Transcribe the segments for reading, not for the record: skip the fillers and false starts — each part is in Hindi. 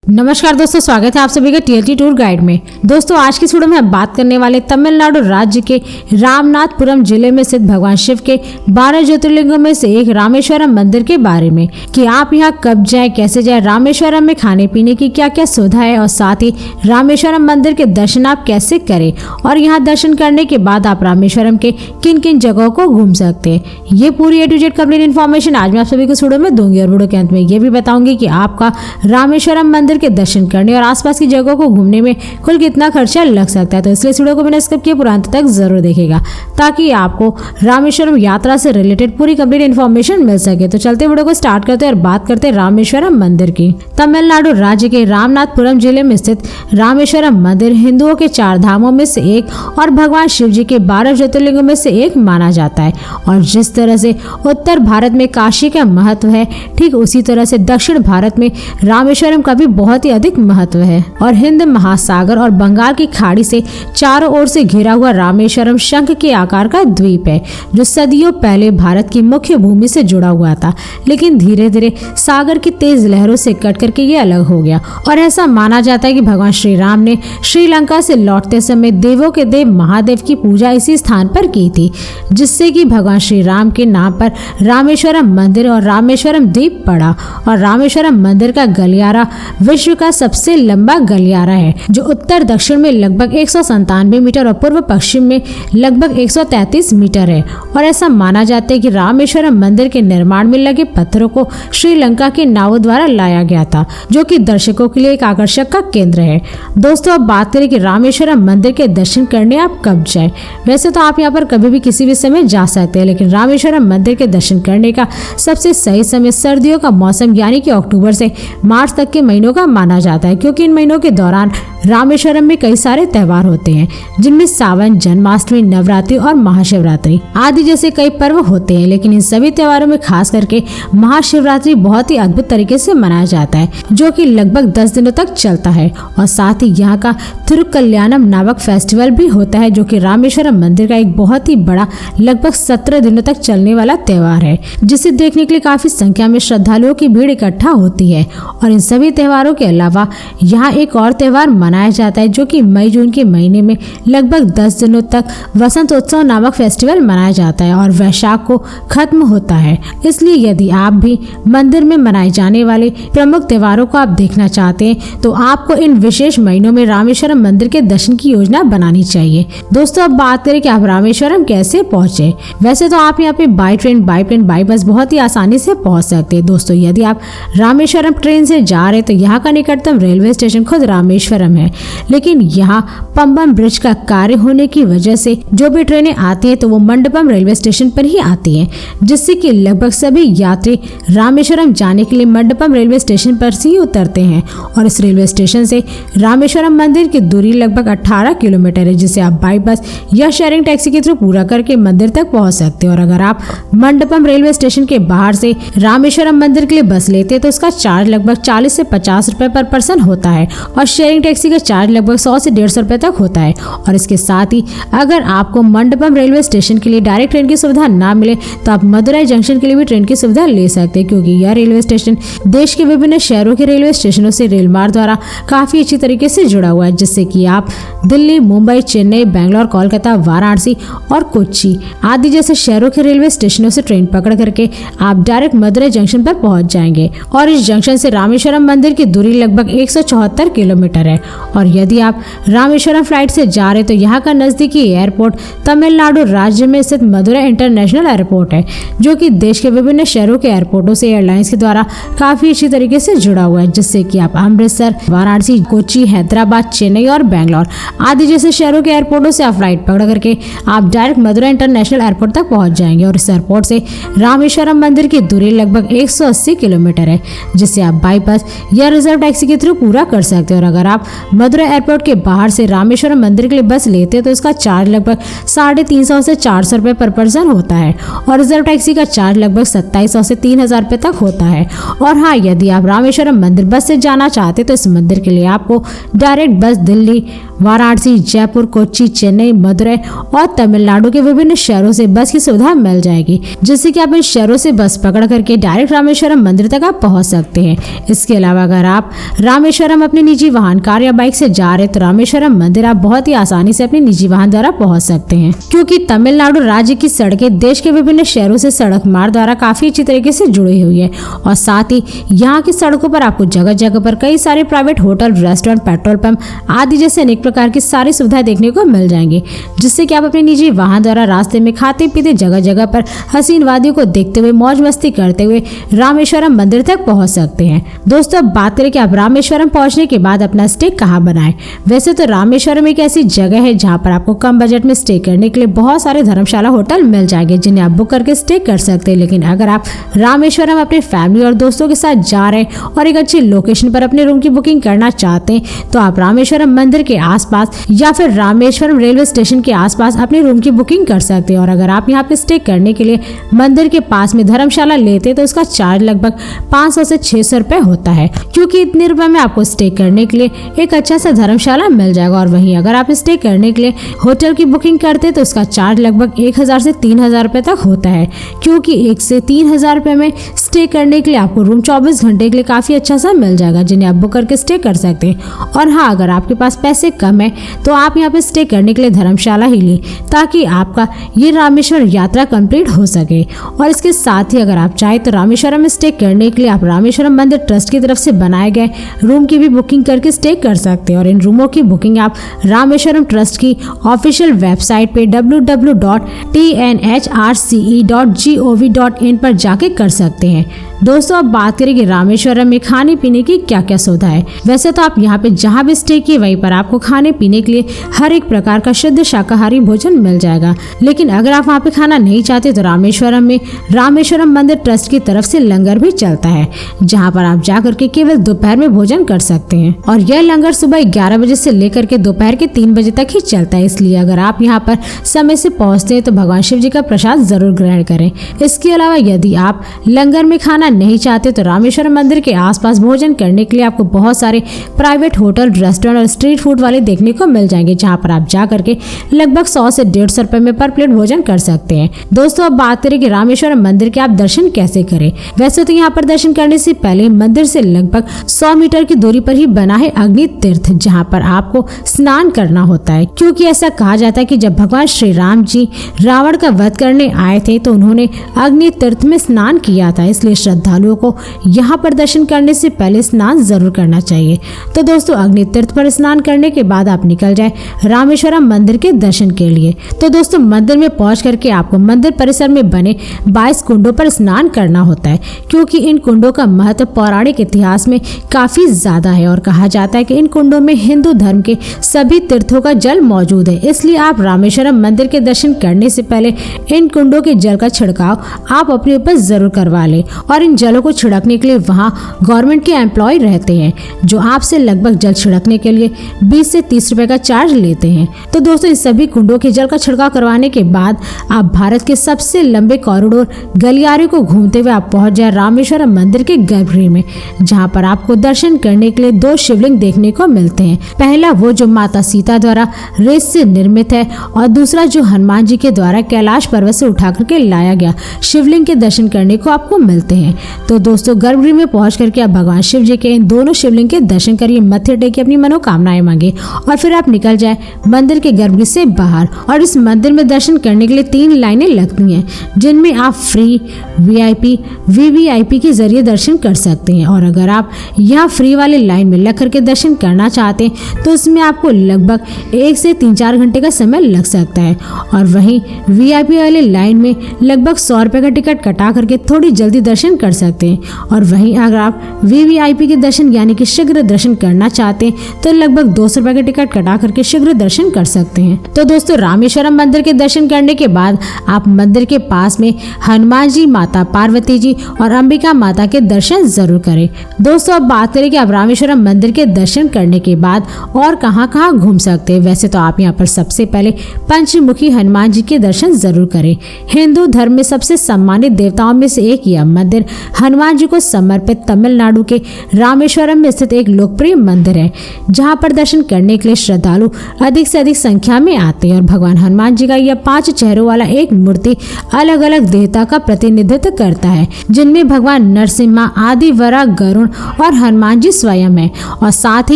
नमस्कार दोस्तों, स्वागत है आप सभी का टीएलटी टूर गाइड में। दोस्तों आज की वीडियो में हम बात करने वाले तमिलनाडु राज्य के रामनाथपुरम जिले में स्थित भगवान शिव के 12 ज्योतिर्लिंगों में से एक रामेश्वरम मंदिर के बारे में कि आप यहां कब जाएं, कैसे जाएं, रामेश्वरम में खाने पीने की क्या क्या सुविधा है और साथ ही रामेश्वरम मंदिर के दर्शन आप कैसे करें और यहाँ दर्शन करने के बाद आप रामेश्वरम के किन किन जगहों को घूम सकते हैं। ये पूरी A to Z complete information आज मैं आप सभी को इस वीडियो में दूंगी और वीडियो के अंत में ये भी बताऊंगी कि आपका रामेश्वरम मंदिर के दर्शन करने और आसपास की जगहों को घूमने में कुल कितना खर्चा लग सकता है। तो इसलिए इस वीडियो को बिना स्किप किए पूरा अंत तक जरूर देखिएगा ताकि आपको रामेश्वरम यात्रा से रिलेटेड पूरी कंप्लीट इन्फॉर्मेशन मिल सके। तो चलते वीडियो को स्टार्ट करते हैं और बात करते हैं रामेश्वरम मंदिर की। तमिलनाडु राज्य के रामनाथपुरम जिले में स्थित रामेश्वरम मंदिर हिंदुओं के 4 धामों में से एक और भगवान शिव जी के 12 ज्योतिर्लिंगों में से एक माना जाता है। और जिस तरह से उत्तर भारत में काशी का महत्व है, ठीक उसी तरह से दक्षिण भारत में रामेश्वरम का भी बहुत ही अधिक महत्व है। और हिंद महासागर और बंगाल की खाड़ी से चारों ओर से घिरा हुआ रामेश्वरम शंख के आकार का द्वीप है जो सदियों पहले भारत की मुख्य भूमि से जुड़ा हुआ था, लेकिन धीरे धीरे सागर की तेज लहरों से कट करके ये अलग हो गया। और ऐसा माना जाता है कि भगवान श्री राम ने श्रीलंका से लौटते समय देवों के देव महादेव की पूजा इसी स्थान पर की थी, जिससे कि भगवान श्री राम के नाम पर रामेश्वरम मंदिर और रामेश्वरम द्वीप पड़ा। और रामेश्वरम मंदिर का गलियारा विश्व का सबसे लंबा गलियारा है जो उत्तर दक्षिण में लगभग 197 मीटर और पूर्व पश्चिम में लगभग 133 मीटर है। और ऐसा माना जाता है कि रामेश्वरम मंदिर के निर्माण में लगे पत्थरों को श्रीलंका के नावों द्वारा लाया गया था, जो कि दर्शकों के लिए एक आकर्षक का केंद्र है। दोस्तों अब बात करें कि रामेश्वरम मंदिर के दर्शन करने आप कब जाएं। वैसे तो आप यहाँ पर कभी भी किसी भी समय जा सकते हैं, लेकिन रामेश्वरम मंदिर के दर्शन करने का सबसे सही समय सर्दियों का मौसम यानी कि अक्टूबर से मार्च तक के महीनों का माना जाता है, क्योंकि इन महीनों के दौरान रामेश्वरम में कई सारे त्योहार होते हैं, जिनमें सावन, जन्माष्टमी, नवरात्रि और महाशिवरात्रि आदि जैसे कई पर्व होते हैं। लेकिन इन सभी त्योहारों में खास करके महाशिवरात्रि बहुत ही अद्भुत तरीके से मनाया जाता है, जो कि लगभग 10 दिनों तक चलता है। और साथ ही यहाँ का थिरुकल्याणम नामक फेस्टिवल भी होता है, जो कि रामेश्वरम मंदिर का एक बहुत ही बड़ा लगभग 17 दिनों तक चलने वाला त्योहार है, जिसे देखने के लिए काफी संख्या में श्रद्धालुओं की भीड़ इकट्ठा होती है। और इन सभी त्योहारों के अलावा यहाँ एक और त्योहार मनाया जाता है, जो कि मई जून के महीने में लगभग 10 दिनों तक वसंत उत्सव नामक फेस्टिवल मनाया जाता है और वैशाख को खत्म होता है। इसलिए यदि आप भी मंदिर में मनाए जाने वाले प्रमुख त्योहारों को आप देखना चाहते हैं तो आपको इन विशेष महीनों में रामेश्वरम मंदिर के दर्शन की योजना बनानी चाहिए। दोस्तों अब बात करें कि आप रामेश्वरम कैसे पहुंचे। वैसे तो आप यहाँ पे by train, by plane, by bus बहुत ही आसानी से पहुंच सकते हैं। दोस्तों यदि आप रामेश्वरम ट्रेन से जा रहे तो यहाँ का निकटतम रेलवे स्टेशन खुद रामेश्वरम है, लेकिन यहाँ पंबन ब्रिज का कार्य होने की वजह से जो भी ट्रेनें आती हैं तो वो मंडपम रेलवे स्टेशन पर ही आती हैं, जिससे कि लगभग सभी यात्री रामेश्वरम जाने के लिए मंडपम रेलवे स्टेशन पर ही उतरते हैं। और इस रेलवे स्टेशन से रामेश्वरम मंदिर की दूरी लगभग 18 किलोमीटर है, जिसे आप बाई बस या शेयरिंग टैक्सी के थ्रू पूरा करके मंदिर तक पहुँच सकते हैं। और अगर आप मंडपम रेलवे स्टेशन के बाहर से रामेश्वरम मंदिर के लिए बस लेते हैं तो उसका चार्ज लगभग 40 से 50 रुपए पर पर्सन होता है और शेयरिंग टैक्सी का चार्ज लगभग 100 से 150 रुपए तक होता है। और इसके साथ ही अगर आपको मंडपम रेलवे स्टेशन के लिए डायरेक्ट ट्रेन की सुविधा ना मिले तो आप मदुरई जंक्शन के लिए भी ट्रेन की सुविधा ले सकते हैं, क्योंकि यह रेलवे स्टेशन देश के विभिन्न शहरों के रेलवे स्टेशनों से रेल मार्ग द्वारा काफी अच्छी तरीके से जुड़ा हुआ है, जिससे कि आप दिल्ली, मुंबई, चेन्नई, बैंगलोर, कोलकाता, वाराणसी और कोच्चि आदि जैसे शहरों के रेलवे स्टेशनों से ट्रेन पकड़ करके आप डायरेक्ट मदुरई जंक्शन पर पहुंच जाएंगे। और इस जंक्शन से रामेश्वरम मंदिर की दूरी लगभग 174 किलोमीटर है। और यदि आप रामेश्वरम फ्लाइट से जा रहे तो यहाँ का नजदीकी एयरपोर्ट तमिलनाडु राज्य में स्थित मदुरई इंटरनेशनल एयरपोर्ट है, जो कि देश के विभिन्न शहरों के एयरपोर्टों से एयरलाइंस के द्वारा काफी अच्छी तरीके से जुड़ा हुआ है, जिससे कि आप अमृतसर, वाराणसी, कोच्चि, हैदराबाद, चेन्नई और बैंगलोर आदि जैसे शहरों के एयरपोर्टों से आप फ्लाइट पकड़ करके आप डायरेक्ट मदुरई इंटरनेशनल एयरपोर्ट तक पहुंच जाएंगे। और इस एयरपोर्ट से रामेश्वरम मंदिर की दूरी लगभग 180 किलोमीटर है, जिसे आप बाई बस या रिजर्व टैक्सी के थ्रू पूरा कर सकते हैं। और अगर आप मदुरई एयरपोर्ट के बाहर से रामेश्वरम मंदिर के लिए बस लेते हैं तो इसका चार्ज लगभग 350 से 400 रुपए पर पर्सन होता है और रिजर्व टैक्सी का चार्ज लगभग 2700 से 3000 रुपए तक होता है। और हाँ, यदि आप रामेश्वरम मंदिर बस से जाना चाहते तो इस मंदिर के लिए आपको डायरेक्ट बस दिल्ली, वाराणसी वाराणसी, जयपुर, कोच्चि, चेन्नई, मदुरई और तमिलनाडु के विभिन्न शहरों से बस की सुविधा मिल जाएगी, जिससे कि आप इन शहरों से बस पकड़ करके डायरेक्ट रामेश्वरम मंदिर तक आप पहुंच सकते हैं। इसके अलावा अगर आप रामेश्वरम अपने निजी वाहन, कार या बाइक से जा रहे तो रामेश्वरम मंदिर आप बहुत ही आसानी से अपने निजी वाहन द्वारा पहुंच सकते हैं, क्योंकि तमिलनाडु राज्य की सड़कें देश के विभिन्न शहरों से सड़क मार्ग द्वारा काफी अच्छी तरीके से जुड़ी हुई है। और साथ ही यहाँ की सड़कों पर आपको जगह जगह पर कई सारे private hotel, restaurant, petrol pump आदि जैसे अनेक प्रकार की सारी सुविधाएं देखने को मिल जाएंगी, जिससे कि आप अपने निजी वाहन द्वारा रास्ते में खाते पीते जगह जगह पर हसीन वादियों को देखते हुए मौज मस्ती करते हुए रामेश्वरम मंदिर तक पहुंच सकते हैं। दोस्तों, अब बात करें कि आप रामेश्वरम पहुंचने के बाद अपना स्टे कहाँ बनाएं। वैसे तो रामेश्वरम एक ऐसी जगह है जहाँ पर आपको कम बजट में स्टे करने के लिए बहुत सारे धर्मशाला होटल मिल जाएंगे, जिन्हें आप बुक करके स्टे कर सकते हैं। लेकिन अगर आप रामेश्वरम अपनी फैमिली और दोस्तों के साथ जा रहे हैं और एक अच्छी लोकेशन पर अपने रूम की बुकिंग करना चाहते हैं तो आप रामेश्वरम मंदिर के आसपास या फिर रामेश्वरम रेलवे स्टेशन के आसपास अपने रूम की बुकिंग कर सकते हैं। और अगर आप यहाँ पे स्टे करने के लिए मंदिर के पास में धर्मशाला लेते तो उसका चार्ज लगभग 500 से 600 रुपए होता है, क्योंकि इतने रुपए में आपको स्टे करने के लिए एक अच्छा सा धर्मशाला मिल जाएगा। और वहीं अगर आप स्टे करने के लिए होटल की बुकिंग करते तो उसका चार्ज लगभग 1000 से 3000 रुपए तक होता है, क्योंकि 1 से 3000 रुपए में स्टे करने के लिए आपको रूम 24 घंटे के लिए काफी अच्छा सा मिल जाएगा, जिन्हें आप बुक करके स्टे कर सकते हैं। और हाँ, अगर आपके पास पैसे कम है तो आप यहाँ पे स्टे करने के लिए धर्मशाला ही लें, ताकि आपका ये रामेश्वर यात्रा कंप्लीट हो सके। और इसके साथ ही अगर आप चाहें तो रामेश्वरम में स्टे करने के लिए आप रामेश्वरम मंदिर ट्रस्ट की तरफ से बनाए गए रूम की भी बुकिंग करके स्टे कर सकते हैं। और इन रूमों की बुकिंग आप रामेश्वरम ट्रस्ट की ऑफिशियल वेबसाइट पे www.tnhrce.gov.in पर जाके कर सकते हैं। दोस्तों, अब बात करें कि रामेश्वरम में खाने पीने की क्या क्या सुविधा है। वैसे तो आप यहाँ पे जहाँ भी स्टे किए वहीं पर आपको खाने पीने के लिए हर एक प्रकार का शुद्ध शाकाहारी भोजन मिल जाएगा। लेकिन अगर आप वहाँ पे खाना नहीं चाहते तो रामेश्वरम में रामेश्वरम मंदिर ट्रस्ट की तरफ से लंगर भी चलता है, जहाँ पर आप जाकर के केवल दोपहर में भोजन कर सकते हैं। और यह लंगर सुबह 11 बजे से लेकर के दोपहर के 3 बजे तक ही चलता है, इसलिए अगर आप यहाँ पर समय से पहुँचते हैं तो भगवान शिव जी का प्रसाद जरूर ग्रहण करें। इसके अलावा यदि आप लंगर में खाना नहीं चाहते तो रामेश्वरम मंदिर के आसपास भोजन करने के लिए आपको बहुत सारे प्राइवेट होटल, रेस्टोरेंट और स्ट्रीट फूड वाले देखने को मिल जाएंगे, जहां पर आप जा करके लगभग 100 से 150 रुपए में पर प्लेट भोजन कर सकते हैं। दोस्तों, अब बात करें कि रामेश्वरम मंदिर के आप दर्शन कैसे करें। वैसे तो यहाँ पर दर्शन करने से पहले मंदिर से लगभग 100 मीटर की दूरी पर ही बना है अग्नि तीर्थ, जहाँ पर आपको स्नान करना होता है, क्योंकि ऐसा कहा जाता है कि जब भगवान श्री राम जी रावण का वध करने आए थे तो उन्होंने अग्नि तीर्थ में स्नान किया था, इसलिए श्रद्धालुओं को यहाँ पर दर्शन करने से पहले स्नान जरूर करना चाहिए। तो दोस्तों, अग्नि तीर्थ पर स्नान करने के बाद आप निकल जाए रामेश्वरम मंदिर के दर्शन के लिए। तो दोस्तों, मंदिर में पहुंच करके आपको मंदिर परिसर में बने 22 कुंडों पर स्नान करना होता है, क्योंकि इन कुंडों का महत्व पौराणिक इतिहास में काफी ज्यादा है। और कहा जाता है कि इन कुंडों में हिंदू धर्म के सभी तीर्थों का जल मौजूद है, इसलिए आप रामेश्वरम मंदिर के दर्शन करने से पहले इन कुंडों के जल का छिड़काव आप अपने ऊपर जरूर करवा लें। और इन जलों को छिड़कने के लिए वहाँ गवर्नमेंट के एम्प्लॉय रहते हैं, जो आपसे लगभग जल छिड़कने के लिए 20 से 30 रुपए का चार्ज लेते हैं। तो दोस्तों, इस सभी कुंडों के जल का छिड़काव करवाने के बाद आप भारत के सबसे लंबे कॉरिडोर गलियारे को घूमते हुए आप पहुंच जाए रामेश्वरम मंदिर के गर्भगृह में, जहाँ पर आपको दर्शन करने के लिए 2 शिवलिंग देखने को मिलते हैं। पहला वो जो माता सीता द्वारा रेत से निर्मित है, और दूसरा जो हनुमान जी के द्वारा कैलाश पर्वत से उठा करके लाया गया शिवलिंग के दर्शन करने को आपको मिलते हैं। तो दोस्तों, गर्भगृह में पहुंच करके आप भगवान शिव जी के इन दोनों शिवलिंग के दर्शन करिए, मत्थे टेके अपनी मनोकामनाएं मांगे और फिर आप निकल जाए मंदिर के गर्भगृह से बाहर। और इस मंदिर में दर्शन करने के लिए 3 लाइनें लगती हैं, जिनमें आप फ्री, VIP, VVIP के जरिए दर्शन कर सकते हैं। और अगर आप यहाँ फ्री वाले लाइन में लग करके दर्शन करना चाहते हैं तो इसमें आपको लगभग 1 से 3-4 घंटे का समय लग सकता है। और वहीं VIP वाले लाइन में लगभग 100 रुपए का टिकट कटा करके थोड़ी जल्दी दर्शन कर सकते हैं। और वहीं अगर आप VVIP के दर्शन यानी कि शीघ्र दर्शन करना चाहते हैं तो लगभग 200 रुपए का टिकट कटा करके शीघ्र दर्शन कर सकते हैं। तो दोस्तों, रामेश्वरम मंदिर के दर्शन करने के बाद आप मंदिर के पास में हनुमान जी, माता पार्वती जी और अंबिका माता के दर्शन जरूर करें। दोस्तों, अब बात करें कि आप रामेश्वरम मंदिर के दर्शन करने के बाद और कहां कहां घूम सकते हैं। वैसे तो आप यहां पर सबसे पहले पंचमुखी हनुमान जी के दर्शन जरूर करें। हिंदू धर्म में सबसे सम्मानित देवताओं में से एक यह मंदिर हनुमान जी को समर्पित तमिलनाडु के रामेश्वरम में स्थित एक लोकप्रिय मंदिर है, जहां पर दर्शन करने के लिए श्रद्धालु अधिक से अधिक संख्या में आते हैं। और भगवान हनुमान जी का यह 5 चेहरों वाला एक मूर्ति अलग अलग देवता का प्रतिनिधित्व करता है, जिनमें भगवान नरसिम्हा, आदि, वराह, गरुड़ और हनुमान जी स्वयं है। और साथ ही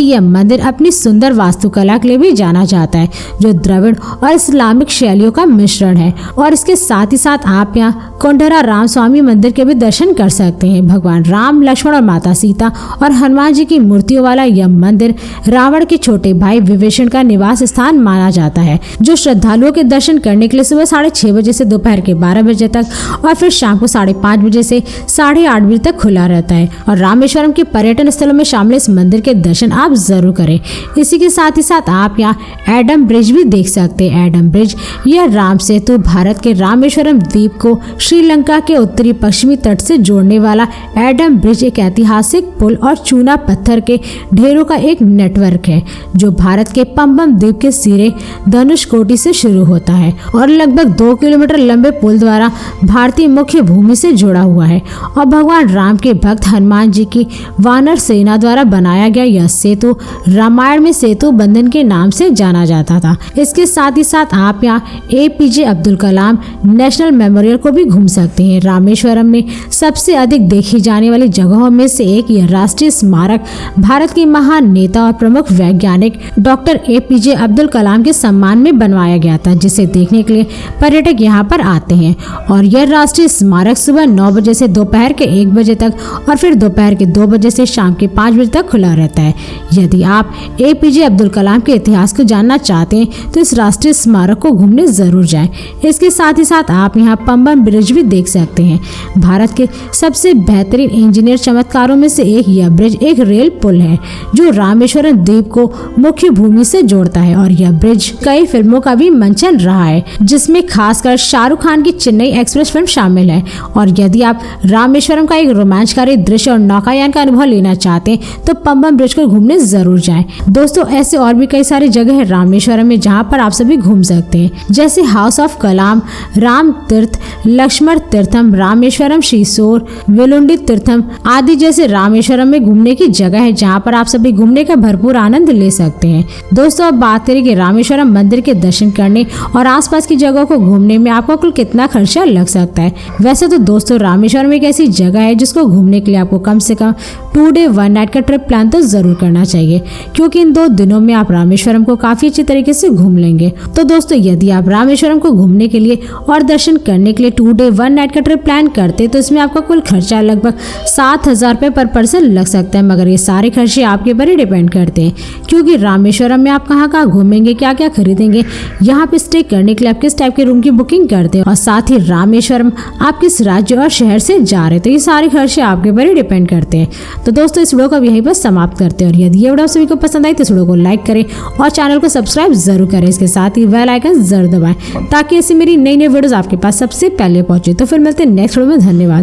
यह मंदिर अपनी सुंदर वास्तुकला के लिए भी जाना जाता है, जो द्रविड़ और इस्लामिक शैलियों का मिश्रण है। और इसके साथ ही साथ आप यहाँ कोंडारा राम स्वामी मंदिर के भी दर्शन कर सकते हैं। भगवान राम, लक्ष्मण और माता सीता और हनुमान जी की मूर्तियों वाला यह मंदिर रावण के छोटे भाई विभीषण का निवास स्थान माना जाता है, जो श्रद्धालुओं के दर्शन करने के लिए सुबह 6:30 बजे से दोपहर के 12 बजे तक और फिर शाम को 5:30 बजे से 8:30 बजे तक खुला रहता है। और रामेश्वरम के पर्यटन स्थलों में शामिल इस मंदिर के दर्शन आप जरूर करें। इसी के साथ ही साथ आप यहाँ एडम ब्रिज भी देख सकते हैं। एडम ब्रिज यह राम सेतु भारत के रामेश्वरम द्वीप को श्रीलंका के उत्तरी पश्चिमी तट से जोड़ने वाला एडम ब्रिज एक ऐतिहासिक पुल और चूना पत्थर के ढेरों का एक नेटवर्क है, जो भारत के पंबम द्वीप के सिरे धनुषकोटी से शुरू होता है और लगभग 2 किलोमीटर लंबे पुल द्वारा भारतीय मुख्य भूमि से जुड़ा हुआ है। और भगवान राम के भक्त हनुमान जी की वानर सेना द्वारा बनाया गया यह सेतु रामायण में सेतु बंधन के नाम से जाना जाता था। इसके साथ ही साथ आप यहाँ APJ Abdul Kalam national memorial को भी घूम सकते हैं। रामेश्वरम में सबसे अधिक देखी जाने वाली जगहों में से एक यह राष्ट्रीय स्मारक भारत के महान नेता और प्रमुख वैज्ञानिक डॉक्टर APJ अब्दुल कलाम के सम्मान में बनवाया गया था, जिसे देखने के लिए पर्यटक यहाँ पर आते हैं। और यह राष्ट्रीय स्मारक सुबह 9 बजे से दोपहर के 1 बजे तक और फिर दोपहर के 2 बजे से शाम के 5 बजे तक खुला रहता है। यदि आप APJ अब्दुल कलाम के इतिहास को जानना चाहते हैं तो इस राष्ट्रीय स्मारक को घूमने जरूर जाएं। इसके साथ ही साथ आप यहाँ पंबन ब्रिज भी देख सकते हैं। भारत के सबसे बेहतरीन इंजीनियर चमत्कारों में से एक यह ब्रिज एक रेल पुल है, जो रामेश्वरम द्वीप को मुख्य भूमि से जोड़ता है। और यह ब्रिज कई फिल्मों का भी मंचन रहा है, जिसमें खासकर शाहरुख खान की चेन्नई एक्सप्रेस फिल्म शामिल है। और यदि आप रामेश्वरम का एक रोमांचकारी दृश्य और नौकायान का अनुभव लेना चाहते हैं तो पंबन ब्रिज को घूमने जरूर जाएं। दोस्तों, ऐसे और भी कई सारी जगह है रामेश्वरम में जहां पर आप सभी घूम सकते हैं, जैसे हाउस ऑफ कलाम, राम तीर्थ, लक्ष्मण तीर्थम, रामेश्वरम श्रीसोर, वेलुंडी तीर्थम आदि जैसे रामेश्वरम में घूमने की जगह है, जहां पर आप सभी घूमने का भरपूर आनंद ले सकते हैं। दोस्तों, अब बात करें कि रामेश्वरम मंदिर के दर्शन करने और आसपास की जगहों को घूमने में आपको कुल कितना खर्चा लग सकता है। वैसे तो दोस्तों, रामेश्वरम एक ऐसी जगह है जिसको घूमने के लिए आपको कम से कम 2 डे 1 नाइट का ट्रिप प्लान तो जरूर करना चाहिए, क्योंकि इन 2 दिनों में आप रामेश्वरम को काफी अच्छी तरीके से घूम लेंगे। तो दोस्तों, यदि आप रामेश्वरम को घूमने के लिए और दर्शन करने के लिए 2 डे 1 नाइट का ट्रिप प्लान करते तो इसमें आपका कुल खर्चा लगभग 7,000 रुपए पर पर्सन लग सकता है। मगर ये सारे खर्चे आपके ऊपर ही डिपेंड करते हैं, क्योंकि रामेश्वरम में आप कहाँ घूमेंगे, क्या क्या खरीदेंगे, यहाँ पे स्टे करने के लिए आप किस टाइप के रूम की बुकिंग करते हैं, और साथ ही रामेश्वरम आप किस राज्य और शहर से जा रहे हैं, तो ये सारे खर्चे आपके ऊपर ही डिपेंड करते हैं। तो दोस्तों, इस वीडियो को अब यहीं पर समाप्त करते हैं। और यदि ये वीडियो सभी को पसंद आई तो इस वीडियो को लाइक करें और चैनल को सब्सक्राइब जरूर करें। इसके साथ ही बेल आइकन जरूर दबाएं, ताकि ऐसी मेरी नई वीडियोस आपके पास सबसे पहले पहुंचे। तो फिर मिलते हैं नेक्स्ट वीडियो में। धन्यवाद।